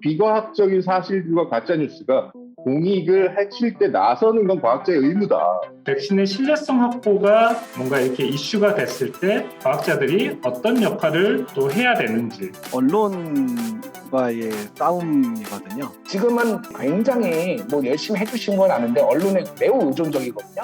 비과학적인 사실들과 가짜뉴스가 공익을 해칠 때 나서는 건 과학자의 의무다. 백신의 신뢰성 확보가 뭔가 이렇게 이슈가 됐을 때 과학자들이 어떤 역할을 또 해야 되는지. 언론과의 싸움이거든요. 지금은 굉장히 열심히 해주신 건 아는데 언론에 매우 의존적이거든요.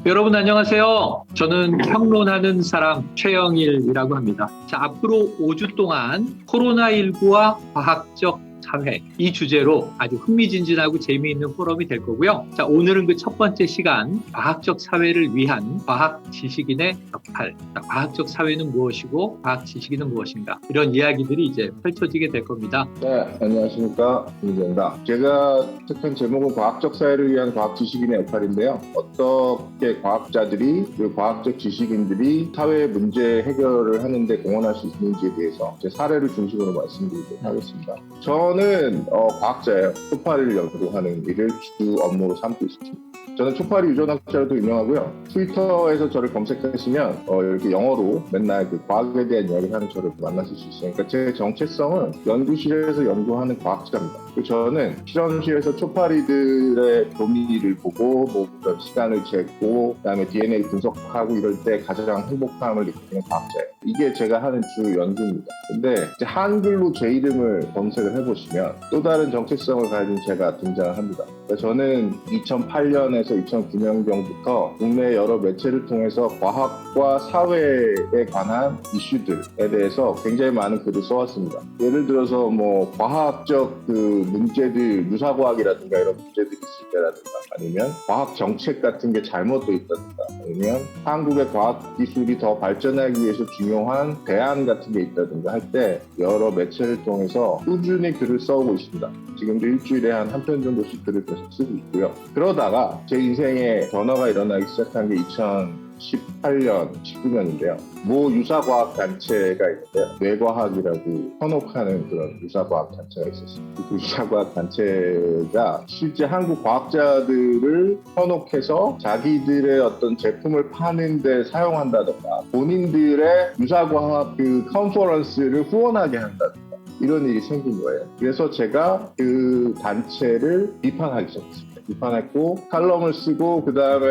여러분 안녕하세요. 저는 평론하는 사람 최영일이라고 합니다. 자, 앞으로 5주 동안 코로나19와 과학적 사회 이 주제로 아주 흥미진진하고 재미있는 포럼이 될 거고요. 자, 오늘은 그 첫 번째 시간 과학적 사회를 위한 과학 지식인의 역할. 자, 과학적 사회는 무엇이고 과학 지식인은 무엇인가 이런 이야기들이 이제 펼쳐지게 될 겁니다. 네, 안녕하십니까. 김기현입니다. 제가 택한 제목은 과학적 사회를 위한 과학 지식인의 역할인데요. 어떻게 과학자들이 그리고 과학적 지식인들이 사회 문제 해결을 하는데 공헌할 수 있는지에 대해서 제 사례를 중심으로 말씀드리도록 하겠습니다. 저는 과학자예요. 초파리를 연구하는 일을 주 업무로 삼고 있습니다. 저는 초파리 유전학자로도 유명하고요. 트위터에서 저를 검색하시면 이렇게 영어로 맨날 그 과학에 대한 이야기를 하는 저를 만나실 수 있으니까 제 정체성은 연구실에서 연구하는 과학자입니다. 저는 실험실에서 초파리들의 교미를 보고 그런 시간을 재고 그다음에 DNA 분석하고 이럴 때 가장 행복함을 느끼는 과학자예요. 이게 제가 하는 주 연구입니다. 근데 이제 한글로 제 이름을 검색을 해보시면 또 다른 정체성을 가진 제가 등장을 합니다. 저는 2008년에서 2009년경부터 국내 여러 매체를 통해서 과학과 사회에 관한 이슈들에 대해서 굉장히 많은 글을 써왔습니다. 예를 들어서 과학적 그 문제들, 유사과학이라든가 이런 문제들이 있을 때라든가 아니면 과학 정책 같은 게 잘못되어 있다든가 아니면 한국의 과학 기술이 더 발전하기 위해서 중요한 대안 같은 게 있다든가 할 때 여러 매체를 통해서 꾸준히 글을 써오고 있습니다. 지금도 일주일에 한 편 정도씩 글을 계속 쓰고 있고요. 그러다가 제 인생에 변화가 일어나기 시작한 게 2018년, 19년인데요. 모 유사과학 단체가 있는데요. 뇌과학이라고 현혹하는 그런 유사과학 단체가 있었습니다. 그 유사과학 단체가 실제 한국 과학자들을 현혹해서 자기들의 어떤 제품을 파는 데 사용한다던가 본인들의 유사과학 그 컨퍼런스를 후원하게 한다던가 이런 일이 생긴 거예요. 그래서 제가 그 단체를 비판하기 시작했습니다. 비판했고 칼럼을 쓰고 그 다음에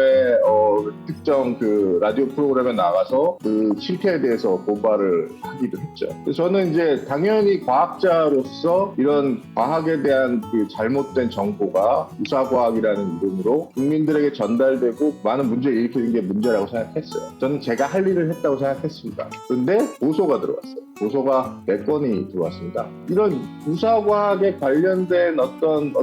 특정 그 라디오 프로그램에 나가서 그 실태에 대해서 고발을 하기도 했죠. 그래서 저는 이제 당연히 과학자로서 이런 과학에 대한 그 잘못된 정보가 유사과학이라는 이름으로 국민들에게 전달되고 많은 문제를 일으키는 게 문제라고 생각했어요. 저는 제가 할 일을 했다고 생각했습니다. 그런데 고소가 들어왔어요. 고소가 4건이 들어왔습니다. 이런 유사과학에 관련된 어떤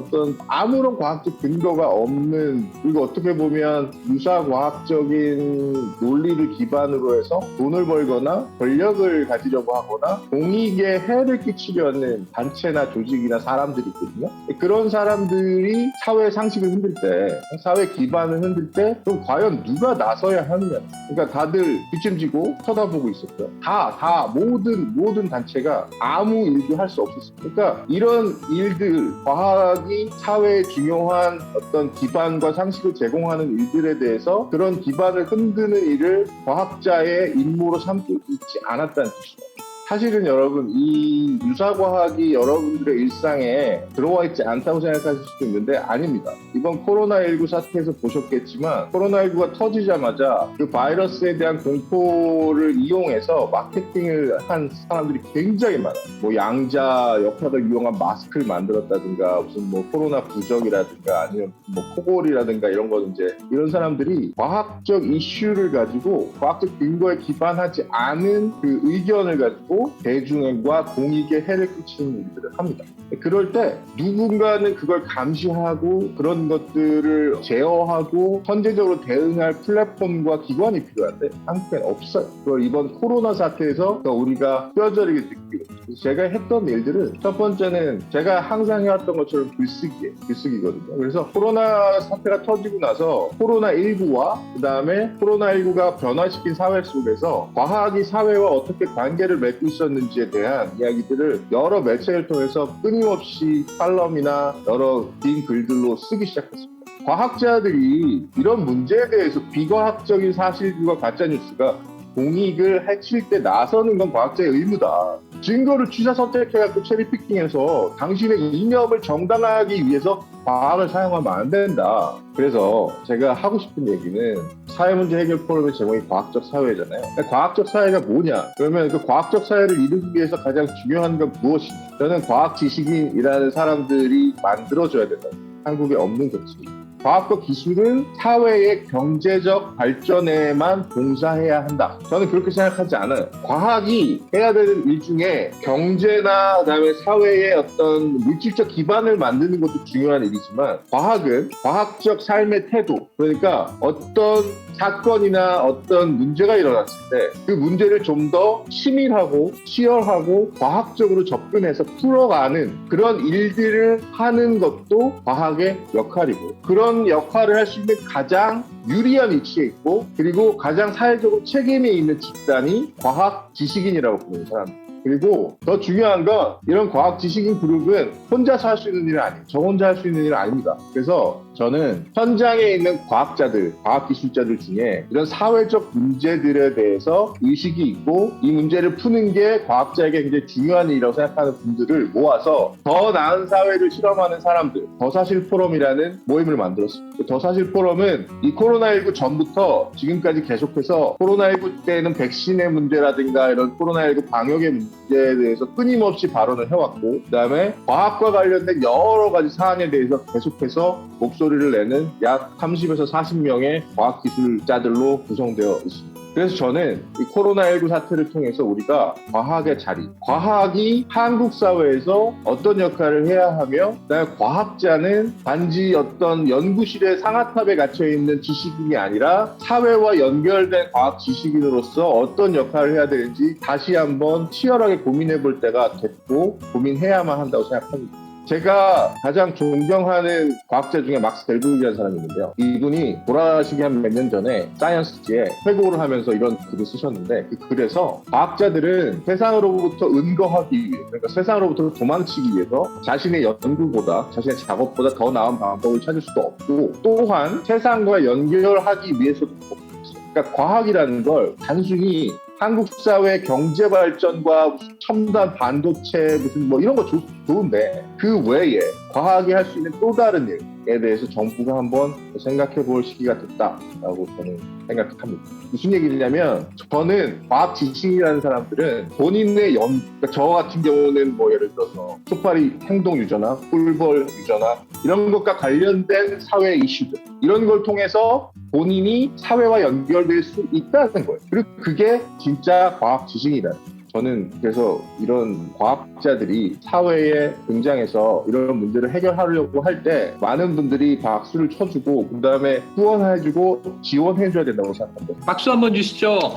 아무런 과학적 근거가 없는, 그리고 어떻게 보면 유사과학적인 논리를 기반으로 해서 돈을 벌거나 권력을 가지려고 하거나 공익에 해를 끼치려는 단체나 조직이나 사람들이 있거든요. 그런 사람들이 사회 상식을 흔들 때, 사회 기반을 흔들 때 그럼 과연 누가 나서야 하느냐. 그러니까 다들 뒷짐지고 쳐다보고 있었죠. 모든 단체가 아무 일도 할 수 없었습니다. 그러니까 이런 일들, 과학이 사회에 중요한 어떤 기반과 상식을 제공하는 일들에 대해서 그런 기반을 흔드는 일을 과학자의 임무로 삼고 있지 않았다는 뜻입니다. 사실은 여러분, 이 유사과학이 여러분들의 일상에 들어와 있지 않다고 생각하실 수도 있는데 아닙니다. 이번 코로나19 사태에서 보셨겠지만 코로나19가 터지자마자 그 바이러스에 대한 공포를 이용해서 마케팅을 한 사람들이 굉장히 많아요. 양자 역학을 이용한 마스크를 만들었다든가 무슨 코로나 부적이라든가 아니면 코골이라든가 이런 거 이런 사람들이 과학적 이슈를 가지고 과학적 근거에 기반하지 않은 그 의견을 가지고 대중과 공익에 해를 끼치는 일들을 합니다. 그럴 때 누군가는 그걸 감시하고 그런 것들을 제어하고 선제적으로 대응할 플랫폼과 기관이 필요한데 한국엔 없어요. 그걸 이번 코로나 사태에서 우리가 뼈저리게 느끼고 있어요. 제가 했던 일들은 첫 번째는 제가 항상 해왔던 것처럼 글쓰기거든요. 그래서 코로나 사태가 터지고 나서 코로나19와 그 다음에 코로나19가 변화시킨 사회 속에서 과학이 사회와 어떻게 관계를 맺고 있었는지에 대한 이야기들을 여러 매체를 통해서 끊임없이 칼럼이나 여러 긴 글들로 쓰기 시작했습니다. 과학자들이 이런 문제에 대해서 비과학적인 사실들과 가짜뉴스가 공익을 해칠 때 나서는 건 과학자의 의무다. 증거를 취사 선택해갖고 체리피킹해서 당신의 이념을 정당화하기 위해서 과학을 사용하면 안 된다. 그래서 제가 하고 싶은 얘기는 사회문제 해결 포럼의 제목이 과학적 사회잖아요. 과학적 사회가 뭐냐? 그러면 그 과학적 사회를 이루기 위해서 가장 중요한 건 무엇이냐? 저는 과학 지식인이라는 사람들이 만들어줘야 된다. 한국에 없는 거지. 과학과 기술은 사회의 경제적 발전에만 봉사해야 한다. 저는 그렇게 생각하지 않아요. 과학이 해야 되는 일 중에 경제나 그다음에 사회의 어떤 물질적 기반을 만드는 것도 중요한 일이지만 과학은 과학적 삶의 태도, 그러니까 어떤 사건이나 어떤 문제가 일어났을 때 그 문제를 좀 더 치밀하고 치열하고 과학적으로 접근해서 풀어가는 그런 일들을 하는 것도 과학의 역할이고, 그런 역할을 할 수 있는 가장 유리한 위치에 있고 그리고 가장 사회적으로 책임이 있는 집단이 과학 지식인이라고 부르는 사람. 그리고 더 중요한 건 이런 과학 지식인 그룹은 혼자서 할 수 있는 일은 아니에요. 저 혼자 할 수 있는 일은 아닙니다. 그래서 저는 현장에 있는 과학자들, 과학기술자들 중에 이런 사회적 문제들에 대해서 의식이 있고 이 문제를 푸는 게 과학자에게 굉장히 중요한 일이라고 생각하는 분들을 모아서 더 나은 사회를 실험하는 사람들, 더사실 포럼이라는 모임을 만들었습니다. 더사실 포럼은 이 코로나19 전부터 지금까지 계속해서 코로나19 때는 백신의 문제라든가 이런 코로나19 방역의 문제에 대해서 끊임없이 발언을 해왔고, 그 다음에 과학과 관련된 여러 가지 사안에 대해서 계속해서 목소리를 내는 약 30에서 40명의 과학기술자들로 구성되어 있습니다. 그래서 저는 이 코로나19 사태를 통해서 우리가 과학의 자리, 과학이 한국 사회에서 어떤 역할을 해야 하며, 그다음에 과학자는 단지 어떤 연구실의 상아탑에 갇혀있는 지식인이 아니라 사회와 연결된 과학 지식인으로서 어떤 역할을 해야 되는지 다시 한번 치열하게 고민해 볼 때가 됐고 고민해야만 한다고 생각합니다. 제가 가장 존경하는 과학자 중에 막스 델브룩이라는 사람이 있는데요. 이분이 돌아가시기 한 몇 년 전에 사이언스지에 회고를 하면서 이런 글을 쓰셨는데, 그 글에서 과학자들은 세상으로부터 은거하기 위해, 그러니까 세상으로부터 도망치기 위해서 자신의 연구보다, 자신의 작업보다 더 나은 방법을 찾을 수도 없고, 또한 세상과 연결하기 위해서도 없어요. 그러니까 과학이라는 걸 단순히 한국 사회 경제 발전과 무슨 첨단 반도체 무슨 뭐 이런 거 좋은데 그 외에 과학이 할 수 있는 또 다른 일에 대해서 정부가 한번 생각해 볼 시기가 됐다라고 저는 생각합니다. 무슨 얘기냐면, 저는 과학 지식이라는 사람들은 본인의 그러니까 저 같은 경우는 뭐 예를 들어서 소파리 행동 유전화, 꿀벌 유전화 이런 것과 관련된 사회 이슈들, 이런 걸 통해서 본인이 사회와 연결될 수 있다는 거예요. 그리고 그게 진짜 과학 지식이라는 거예요. 저는 그래서 이런 과학자들이 사회에 등장해서 이런 문제를 해결하려고 할 때 많은 분들이 박수를 쳐주고 그 다음에 후원해주고 지원해줘야 된다고 생각합니다. 박수 한번 주시죠.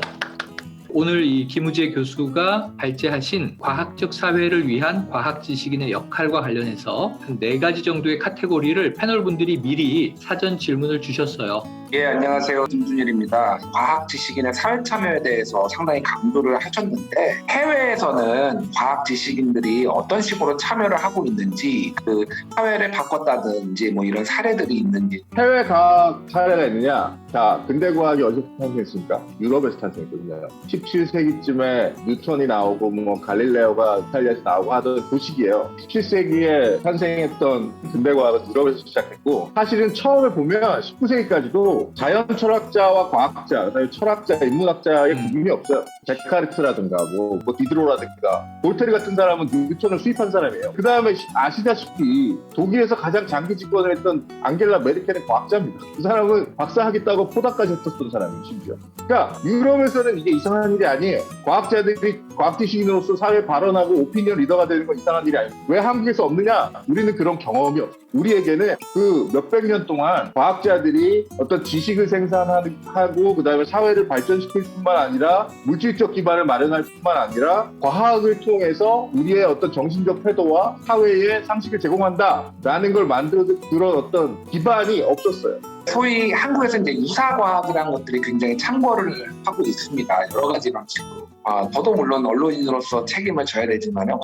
오늘 이 김우재 교수가 발제하신 과학적 사회를 위한 과학 지식인의 역할과 관련해서 한 4가지 정도의 카테고리를 패널분들이 미리 사전 질문을 주셨어요. 예, 안녕하세요. 김준일입니다. 과학 지식인의 사회 참여에 대해서 상당히 강조를 하셨는데, 해외에서는 과학 지식인들이 어떤 식으로 참여를 하고 있는지, 그 사회를 바꿨다든지 뭐 이런 사례들이 있는지. 해외 과학 사례가 있느냐? 자, 근대 과학이 어디서 탄생했습니까? 유럽에서 탄생했거든요. 17세기쯤에 뉴턴이 나오고 뭐 갈릴레오가 이탈리아에서 나오고 하던 그 시기예요. 17세기에 탄생했던 근대 과학은 유럽에서 시작했고, 사실은 처음에 보면 19세기까지도 자연 철학자와 과학자, 그다음에 철학자, 인문학자의 구분이 없어요. 데카르트라든가 뭐 디드로라든가 볼테르 같은 사람은 뉴턴을 수입한 사람이에요. 그 다음에 아시다시피 독일에서 가장 장기 집권을 했던 앙겔라 메르켈은 과학자입니다. 그 사람은 박사하겠다고 포닥까지 했었던 사람이에요, 심지어. 그러니까 유럽에서는 이게 이상한 일이 아니에요. 과학자들이 과학 지식인으로서 사회 발언하고 오피니언 리더가 되는 건 이상한 일이 아니에요. 왜 한국에서 없느냐? 우리는 그런 경험이 없어요. 우리에게는 그 몇백 년 동안 과학자들이 어떤 지식을 생산하고 그 다음에 사회를 발전시킬 뿐만 아니라 물질적 기반을 마련할 뿐만 아니라 과학을 통해서 우리의 어떤 정신적 태도와 사회의 상식을 제공한다라는 걸 만들어준 그런 어떤 기반이 없었어요. 소위 한국에서 이제 유사과학이라는 것들이 굉장히 창궐을 하고 있습니다. 여러 가지 방식으로. 저도 물론 언론인으로서 책임을 져야 되지만요.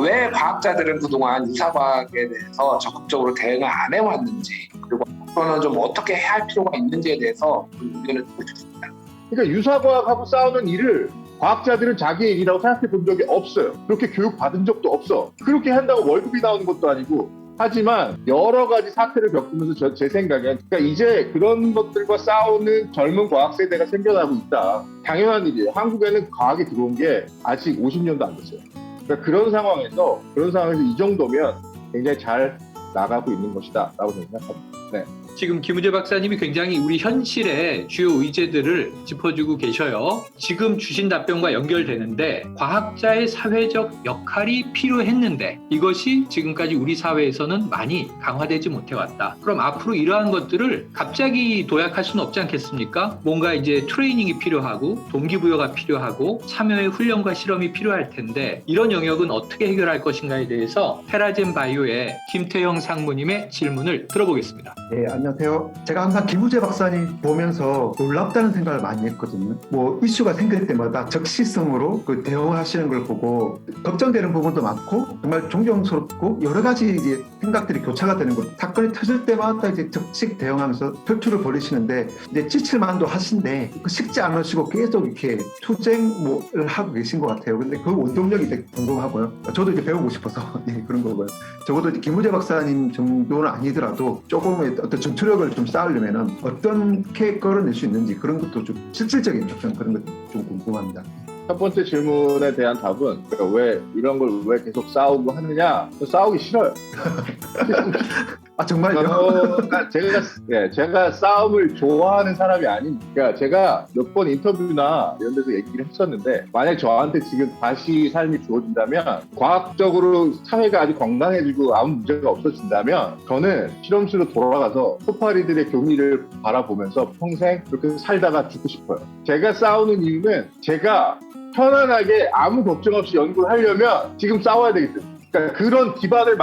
왜 과학자들은 그동안 유사과학에 대해서 적극적으로 대응을 안 해왔는지, 그리고 앞으로는 좀 어떻게 해야 할 필요가 있는지에 대해서 의견을 듣고 싶습니다. 그러니까 유사과학하고 싸우는 일을 과학자들은 자기의 일이라고 생각해 본 적이 없어요. 그렇게 교육 받은 적도 없어. 그렇게 한다고 월급이 나오는 것도 아니고. 하지만 여러 가지 사태를 겪으면서 제 생각엔 그러니까 이제 그런 것들과 싸우는 젊은 과학 세대가 생겨나고 있다. 당연한 일이에요. 한국에는 과학이 들어온 게 아직 50년도 안 됐어요. 그러니까 그런 상황에서 이 정도면 굉장히 잘 나가고 있는 것이다 라고 생각합니다. 네. 지금 김우재 박사님이 굉장히 우리 현실의 주요 의제들을 짚어주고 계셔요. 지금 주신 답변과 연결되는데 과학자의 사회적 역할이 필요했는데 이것이 지금까지 우리 사회에서는 많이 강화되지 못해왔다. 그럼 앞으로 이러한 것들을 갑자기 도약할 수는 없지 않겠습니까? 뭔가 이제 트레이닝이 필요하고 동기부여가 필요하고 참여의 훈련과 실험이 필요할 텐데 이런 영역은 어떻게 해결할 것인가에 대해서 테라젠 바이오의 김태형 상무님의 질문을 들어보겠습니다. 네, 안녕하세요. 제가 항상 김우재 박사님 보면서 놀랍다는 생각을 많이 했거든요. 뭐 이슈가 생길 때마다 적시성으로 그 대응하시는 걸 보고 걱정되는 부분도 많고 정말 존경스럽고 여러 가지 이제 생각들이 교차가 되는 것. 사건이 터질 때마다 이제 적식 대응하면서 혈투를 벌이시는데 이제 지칠만도 하신데 식지 않으시고 계속 이렇게 투쟁을 하고 계신 것 같아요. 근데 그 원동력이 되게 궁금하고요. 저도 이제 배우고 싶어서 네, 그런 거고요. 적어도 이제 김우재 박사님 정도는 아니더라도 조금의 어떤 전투력을 좀 쌓으려면은 어떻게 끌어낼 수 있는지 그런 것도 좀 실질적인 어떤 그런 것도 좀 궁금합니다. 첫 번째 질문에 대한 답은 그러니까 왜 이런 걸 왜 계속 싸우고 하느냐? 싸우기 싫어요. 아 정말요? 그러니까 제가 싸움을 좋아하는 사람이 아니니까 제가 몇 번 인터뷰나 이런 데서 얘기를 했었는데 만약 저한테 지금 다시 삶이 주어진다면 과학적으로 사회가 아주 건강해지고 아무 문제가 없어진다면 저는 실험실로 돌아가서 소파리들의 교미를 바라보면서 평생 그렇게 살다가 죽고 싶어요. 제가 싸우는 이유는 제가 편안하게 아무 걱정 없이 연구를 하려면 지금 싸워야 되기 때문에 그러니까 그런 기반을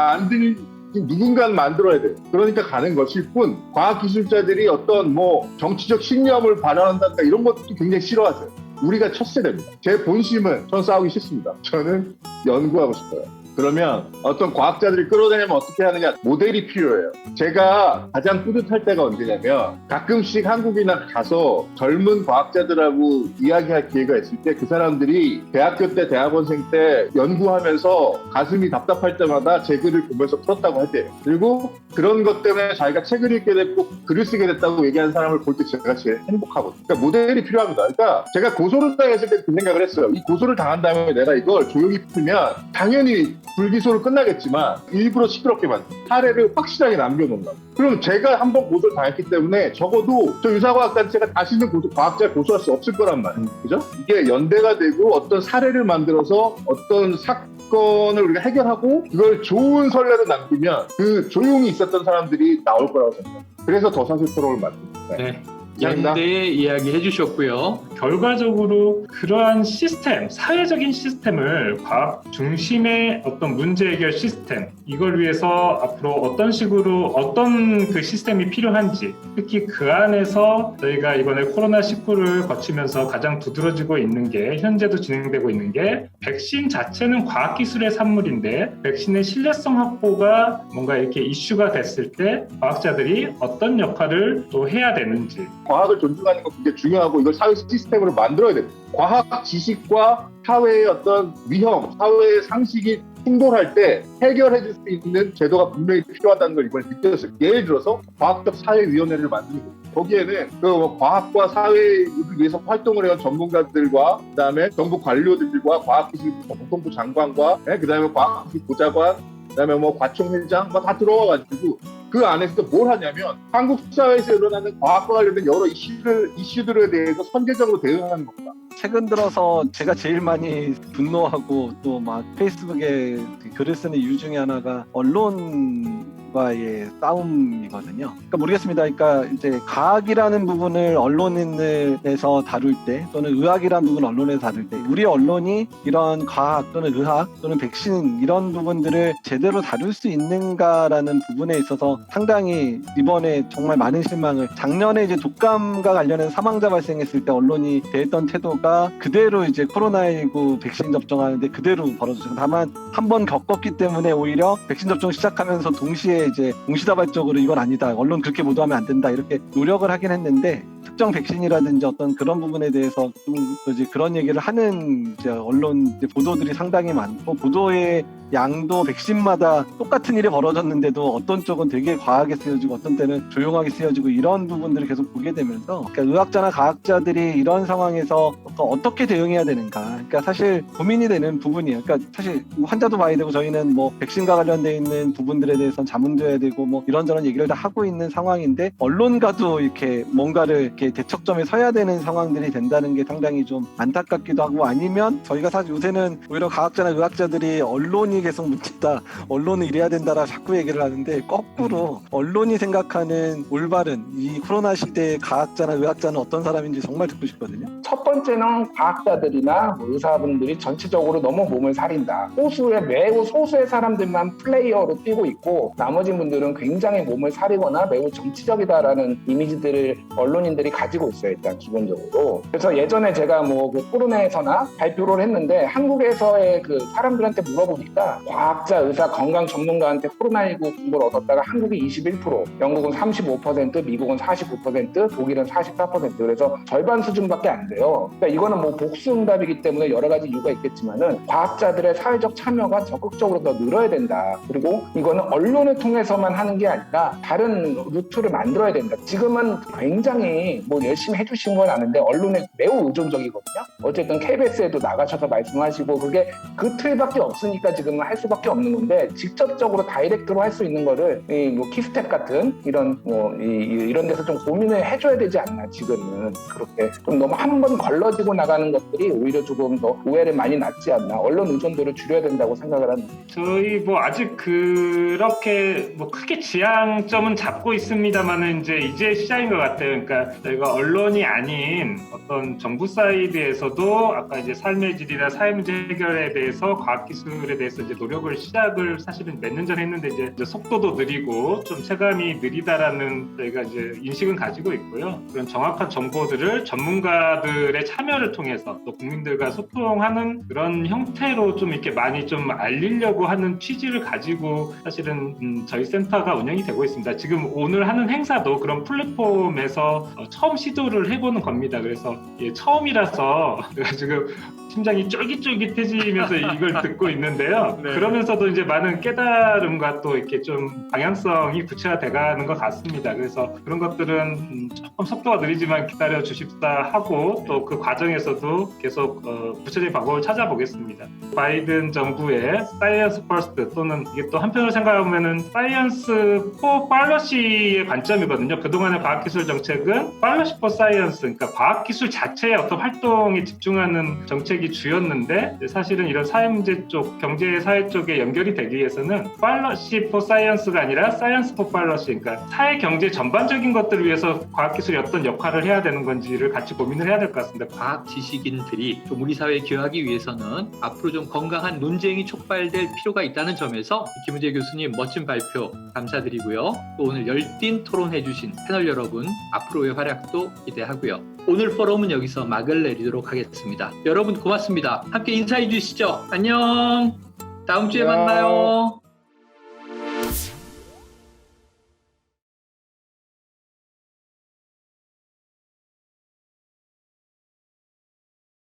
누군가는 만들어야 돼요. 그러니까 가는 것일 뿐 과학기술자들이 어떤 뭐 정치적 신념을 발현한다든가 이런 것도 굉장히 싫어하세요. 우리가 첫 세대입니다. 제 본심은 전 싸우기 싫습니다. 저는 연구하고 싶어요. 그러면 어떤 과학자들이 끌어내려면 어떻게 하느냐 모델이 필요해요. 제가 가장 뿌듯할 때가 언제냐면 가끔씩 한국이나 가서 젊은 과학자들하고 이야기할 기회가 있을 때 그 사람들이 대학교 때 대학원생 때 연구하면서 가슴이 답답할 때마다 제 글을 보면서 풀었다고 할 때예요. 그리고 그런 것 때문에 자기가 책을 읽게 됐고 글을 쓰게 됐다고 얘기하는 사람을 볼 때 제가 제일 행복하거든요. 그러니까 모델이 필요합니다. 그러니까 제가 고소를 당했을 때 그 생각을 했어요. 이 고소를 당한 다음에 내가 이걸 조용히 풀면 당연히 불기소로 끝나겠지만 일부러 시끄럽게 만든 사례를 확실하게 남겨놓는다. 그럼 제가 한번 고소를 당했기 때문에 적어도 저 유사과학단체가 다시는 과학자를 고소할 수 없을 거란 말이에요. 그죠? 이게 연대가 되고 어떤 사례를 만들어서 어떤 사건을 우리가 해결하고 그걸 좋은 선례로 남기면 그 조용히 있었던 사람들이 나올 거라고 생각해요. 그래서 더 사실 토론을 만듭니다. 네. 감사합니다. 연대의 이야기 해주셨고요. 결과적으로 그러한 시스템, 사회적인 시스템을 과학 중심의 어떤 문제 해결 시스템, 이걸 위해서 앞으로 어떤 식으로 어떤 그 시스템이 필요한지, 특히 그 안에서 저희가 이번에 코로나19를 거치면서 가장 두드러지고 있는 게 현재도 진행되고 있는 게 백신 자체는 과학기술의 산물인데 백신의 신뢰성 확보가 뭔가 이렇게 이슈가 됐을 때 과학자들이 어떤 역할을 또 해야 되는지 과학을 존중하는 건 굉장히 중요하고 이걸 사회 시스템으로 만들어야 됩니다. 과학 지식과 사회의 어떤 위험, 사회의 상식이 충돌할 때 해결해 줄 수 있는 제도가 분명히 필요하다는 걸 이번에 느꼈어요. 예를 들어서 과학적 사회위원회를 만드는 거예요. 거기에는 그 과학과 사회를 위해서 활동을 해온 전문가들과 그다음에 정부 관료들과 과학기술정통부 장관과 그다음에 과학기술 보좌관 그다음에 뭐 과총회장 다 들어와가지고 그 안에서 뭘 하냐면 한국 사회에서 일어나는 과학과 관련된 여러 이슈들에 대해서 선제적으로 대응하는 겁니다. 최근 들어서 제가 제일 많이 분노하고 또 막 페이스북에 글을 쓰는 이유 중에 하나가 언론과의 싸움이거든요. 그러니까 모르겠습니다. 그러니까 이제 과학이라는 부분을 언론에서 다룰 때 또는 의학이라는 부분을 언론에서 다룰 때 우리 언론이 이런 과학 또는 의학 또는 백신 이런 부분들을 제대로 다룰 수 있는가라는 부분에 있어서 상당히 이번에 정말 많은 실망을 작년에 이제 독감과 관련해서 사망자 발생했을 때 언론이 대했던 태도가 그대로 이제 코로나19 백신 접종하는데 그대로 벌어졌어요. 다만 한 번 겪었기 때문에 오히려 백신 접종 시작하면서 동시에 이제 동시다발적으로 이건 아니다. 언론 그렇게 보도하면 안 된다. 이렇게 노력을 하긴 했는데 특정 백신이라든지 어떤 그런 부분에 대해서 좀 이제 그런 얘기를 하는 이제 언론 이제 보도들이 상당히 많고, 보도의 양도 백신마다 똑같은 일이 벌어졌는데도 어떤 쪽은 되게 과하게 쓰여지고 어떤 때는 조용하게 쓰여지고 이런 부분들을 계속 보게 되면서, 그러니까 의학자나 과학자들이 이런 상황에서 어떻게 대응해야 되는가, 그러니까 사실 고민이 되는 부분이에요. 그러니까 사실 환자도 봐야 되고 저희는 뭐 백신과 관련돼 있는 부분들에 대해서는 자문줘야 되고 뭐 이런저런 얘기를 다 하고 있는 상황인데, 언론과도 이렇게 뭔가를 이렇게 대척점에 서야 되는 상황들이 된다는 게 상당히 좀 안타깝기도 하고, 아니면 저희가 사실 요새는 오히려 과학자나 의학자들이 언론이 계속 문제다, 언론은 이래야 된다라 자꾸 얘기를 하는데, 거꾸로 언론이 생각하는 올바른 이 코로나 시대의 과학자나 의학자는 어떤 사람인지 정말 듣고 싶거든요. 첫 번째는 과학자들이나 뭐 의사분들이 전체적으로 너무 몸을 사린다. 매우 소수의 사람들만 플레이어로 뛰고 있고 나머지 분들은 굉장히 몸을 사리거나 매우 정치적이다라는 이미지들을 언론인들이 가지고 있어요. 일단 기본적으로. 그래서 예전에 제가 그 토론회에서나 발표를 했는데, 한국에서의 그 사람들한테 물어보니까 과학자, 의사, 건강 전문가한테 코로나19 정보를 얻었다가 한국이 21%, 영국은 35%, 미국은 49%, 독일은 44%, 그래서 절반 수준밖에 안 돼요. 그러니까 이거는 뭐 복수응답이기 때문에 여러 가지 이유가 있겠지만은 과학자들의 사회적 참여가 적극적으로 더 늘어야 된다. 그리고 이거는 언론을 통해서만 하는 게 아니라 다른 루트를 만들어야 된다. 지금은 굉장히 뭐 열심히 해주신 건 아는데 언론에 매우 의존적이거든요. 어쨌든 KBS에도 나가셔서 말씀하시고 그게 그 틀밖에 없으니까 지금은 할 수밖에 없는 건데, 직접적으로 다이렉트로 할 수 있는 거를 뭐 키스텝 같은 이런 이런 데서 좀 고민을 해줘야 되지 않나. 지금은 그렇게 좀 너무 한 번 걸러지고 나가는 것들이 오히려 조금 더 오해를 많이 낳지 않나. 언론 의존도를 줄여야 된다고 생각을 합니다. 저희 뭐 아직 그렇게 뭐 크게 지향점은 잡고 있습니다만은 이제 시작인 것 같아요. 그러니까 저희가 언론이 아닌 어떤 정부 사이드에서도 아까 이제 삶의 질이나 사회 문제 해결에 대해서 과학기술에 대해서 이제 노력을 시작을 사실은 몇 년 전에 했는데 이제 속도도 느리고 좀 체감이 느리다라는 저희가 이제 인식은 가지고 있고요. 그런 정확한 정보들을 전문가들의 참여를 통해서 또 국민들과 소통하는 그런 형태로 좀 이렇게 많이 좀 알리려고 하는 취지를 가지고 사실은 저희 센터가 운영이 되고 있습니다. 지금 오늘 하는 행사도 그런 플랫폼에서 처음 시도를 해보는 겁니다. 그래서 처음이라서 제가 지금 심장이 쫄깃쫄깃해지면서 이걸 듣고 있는데요. 네. 그러면서도 이제 많은 깨달음과 또 이렇게 좀 방향성이 구체화돼가는 것 같습니다. 그래서 그런 것들은 조금 속도가 느리지만 기다려 주십사 하고, 또 그 과정에서도 계속 구체적인 방법을 찾아보겠습니다. 바이든 정부의 사이언스 퍼스트, 또는 이게 또 한편으로 생각하면은 사이언스 포 팔러시의 관점이거든요. 그동안의 과학기술 정책은 팔러시 포 사이언스, 그러니까 과학기술 자체의 어떤 활동에 집중하는 정책이 주였는데, 사실은 이런 사회 문제 쪽, 경제 사회 쪽에 연결이 되기 위해서는 팔러시 포 사이언스가 아니라 사이언스 포 팔러시, 그러니까 사회 경제 전반적인 것들을 위해서 과학기술이 어떤 역할을 해야 되는 건지를 같이 고민을 해야 될 것 같습니다. 과학 지식인들이 좀 우리 사회에 기여하기 위해서는 앞으로 좀 건강한 논쟁이 촉발될 필요가 있다는 점에서 김우재 교수님 멋진 발표 감사드리고요. 또 오늘 열띤 토론해주신 패널 여러분, 앞으로의 활약도 기대하고요. 오늘 포럼은 여기서 막을 내리도록 하겠습니다. 여러분 고맙습니다. 함께 인사해 주시죠. 안녕. 다음 주에 만나요.